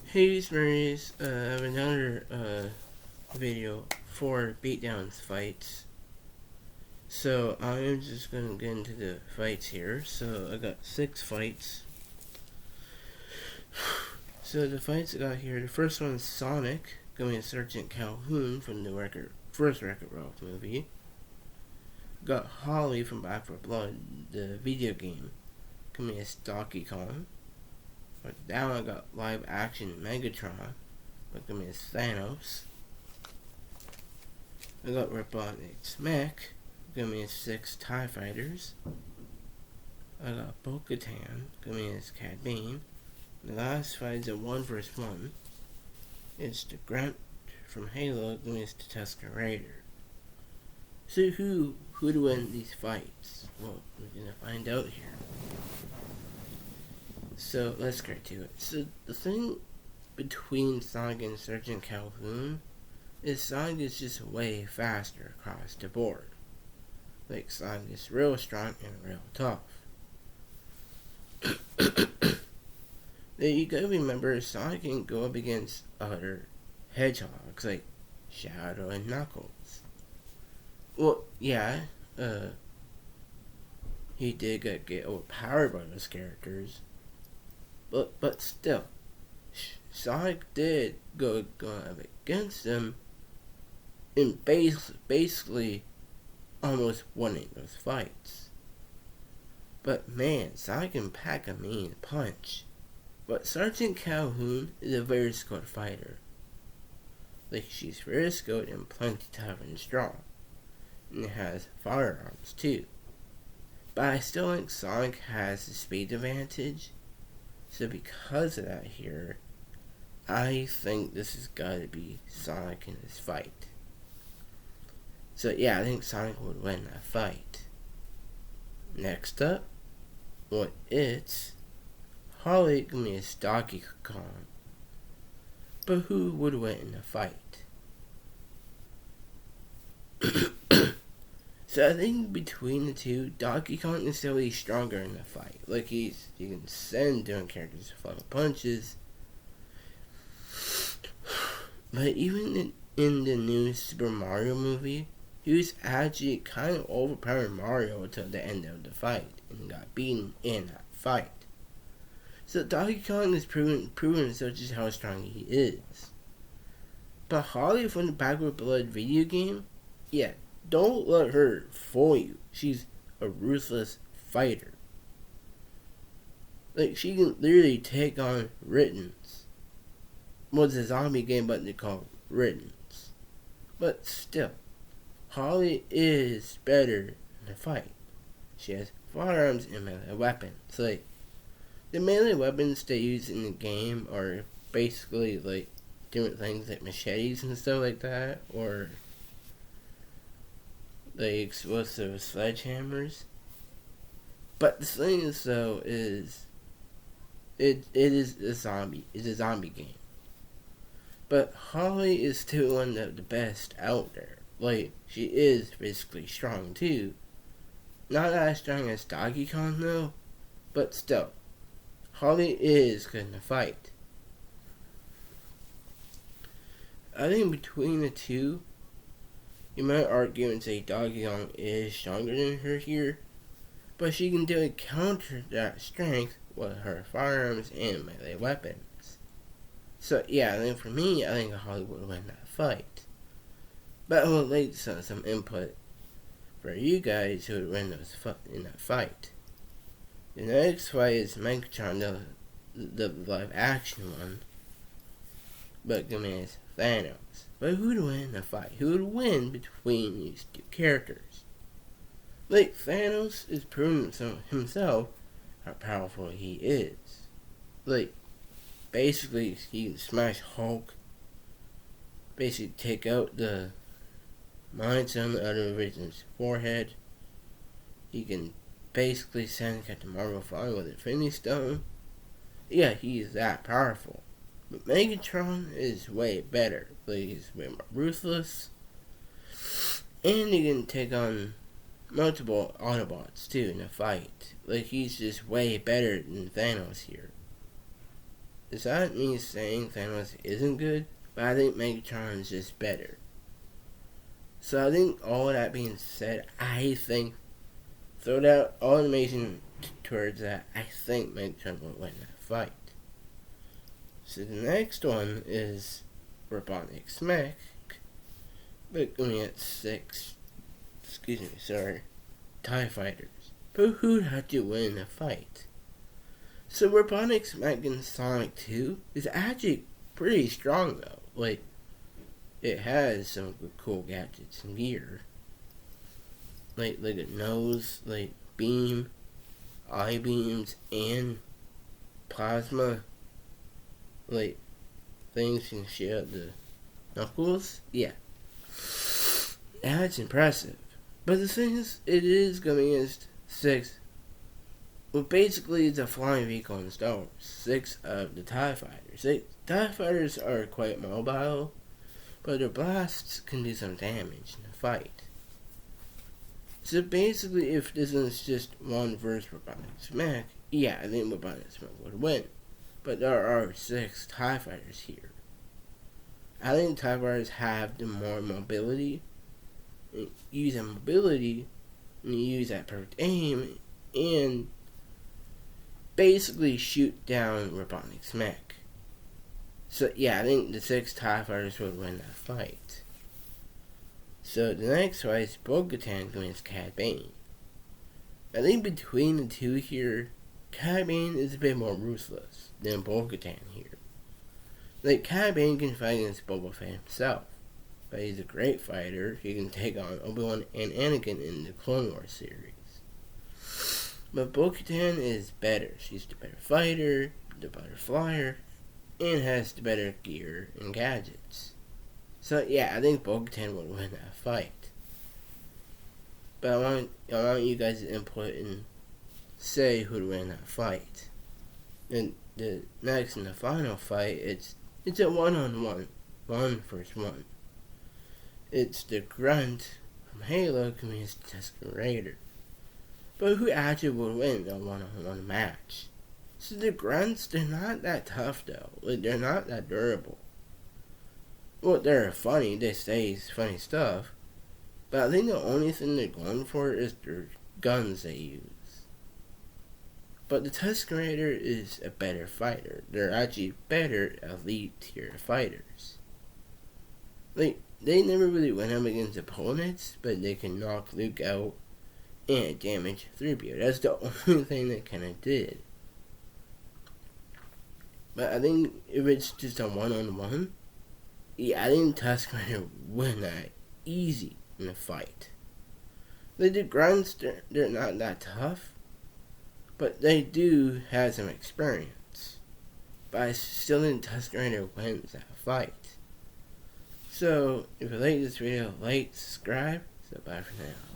Hey, Maurice, I have another video for beatdowns fights. So I'm just gonna get into the fights here. So I got 6 fights. So the fights I got here, the first one is Sonic, going to Sergeant Calhoun from the first Wreck-It Ralph movie. Got Holly from Back 4 Blood, the video game, coming as Donkey Kong. But now I got live action Megatron, coming as Thanos. I got Robotnik's Mech, coming as 6 TIE Fighters. I got Bo-Katan, coming as Cad Bane. The last fight is a 1 vs 1. It's the Grunt from Halo, coming as the Tusker Raider. So who'd win these fights? Well, we're gonna find out here. So let's get to it. So the thing between Sonic and Sergeant Calhoun is Sonic is just way faster across the board. Like Sonic is real strong and real tough. You gotta remember Sonic can go up against other hedgehogs like Shadow and Knuckles. Well, yeah, he did get overpowered by those characters. But still, Sonic did go up against them and basically almost winning those fights. But man, Sonic can pack a mean punch. But Sergeant Calhoun is a very skilled fighter. Like, she's very skilled and plenty tough and strong. And has firearms too. But I still think Sonic has the speed advantage. So because of that here, I think this has got to be Sonic in this fight. So yeah, I think Sonic would win that fight. Next up, it's Harley against Donkey Kong. But who would win in the fight? So I think between the two, Donkey Kong is still stronger in the fight. Like, you can send different characters to fucking punches. But even in the new Super Mario movie, he was actually kind of overpowering Mario until the end of the fight and got beaten in that fight. So Donkey Kong has proven such as how strong he is. But Harley from the Back 4 Blood video game, yeah, don't let her fool you. She's a ruthless fighter. Like, she can literally take on Ridens. Well, it's a zombie game, but they call Ridens. But still, Harley is better in the fight. She has firearms and melee weapons. Like, the melee weapons they use in the game are basically like different things like machetes and stuff like that, or like explosive sledgehammers. But the thing is, though, is it is a zombie. It's a zombie game. But Holly is still one of the best out there. Like, she is physically strong too. Not as strong as Donkey Kong though, but still, Holly is good in the fight. I think between the two, you might argue and say Donkey Kong is stronger than her here, but she can do counter that strength with her firearms and melee weapons. So yeah, I think for me, I think Holly would win that fight. But I would like some input for you guys who would win in that fight. The next fight is Megatron, the live action one, but is Thanos. But who would win the fight? Who would win between these two characters? Like, Thanos is proving himself how powerful he is. Like, basically, he can smash Hulk, basically take out the Mind Stone out of Vision's forehead. He can basically send Captain Marvel flying with Infinity Stone. Yeah, he is that powerful. But Megatron is way better. Like, he's way more ruthless. And he can take on multiple Autobots too in a fight. Like, he's just way better than Thanos here. It's not me saying Thanos isn't good, but I think Megatron is just better. So I think all that being said, I think throw that all animation towards that. I think Megatron will win that fight. So the next one is Robotnik's Mech. Looking at TIE Fighters. But who'd have to win a fight? So Robotnik's Mech in Sonic 2 is actually pretty strong though. Like, it has some cool gadgets and gear. Like a nose, like beam, eye beams, and plasma, like, things can shoot out the knuckles. Yeah. That's impressive. But the thing is, it is going against 6. Well, basically, it's a flying vehicle in Star Wars. 6 of the TIE Fighters. TIE Fighters are quite mobile, but their blasts can do some damage in a fight. So basically, if this is just one versus Robotnik's Mech, yeah, I think Robotnik's Mech would win. But there are 6 TIE Fighters here. I think TIE Fighters have the more mobility. Use that mobility, and use that perfect aim, and basically shoot down Robotnik's Mech. So yeah, I think the 6 TIE Fighters would win that fight. So the next fight is Bo-Katan against Cad Bane. I think between the two here, Cad Bane is a bit more ruthless than Bo-Katan here. Like, Cad Bane can fight against Boba Fett himself, but he's a great fighter. He can take on Obi-Wan and Anakin in the Clone Wars series. But Bo-Katan is better. She's the better fighter, the better flyer, and has the better gear and gadgets. So yeah, I think Bo-Katan would win that fight. But I want you guys to input and say who'd win that fight. And the next and the final fight, it's a 1-on-1, 1 versus 1. It's the Grunt from Halo against Tusken Raider. But who actually would win a 1-on-1 match? So the Grunts, they're not that tough though. Like, they're not that durable. Well, they're funny, they say funny stuff, but I think the only thing they're going for is their guns they use. But the Tusken Raider is a better fighter. They're actually better elite tier fighters. Like, they never really went up against opponents, but they can knock Luke out and damage 3PO. That's the only thing they kinda did. But I think if it's just a 1-on-1, yeah, I think Tusken Raider win that easy in a fight. Like, the Grunts, they're not that tough, but they do have some experience. But I still think Tusken Raider wins that fight. So, if you like this video, like, subscribe. So, bye for now.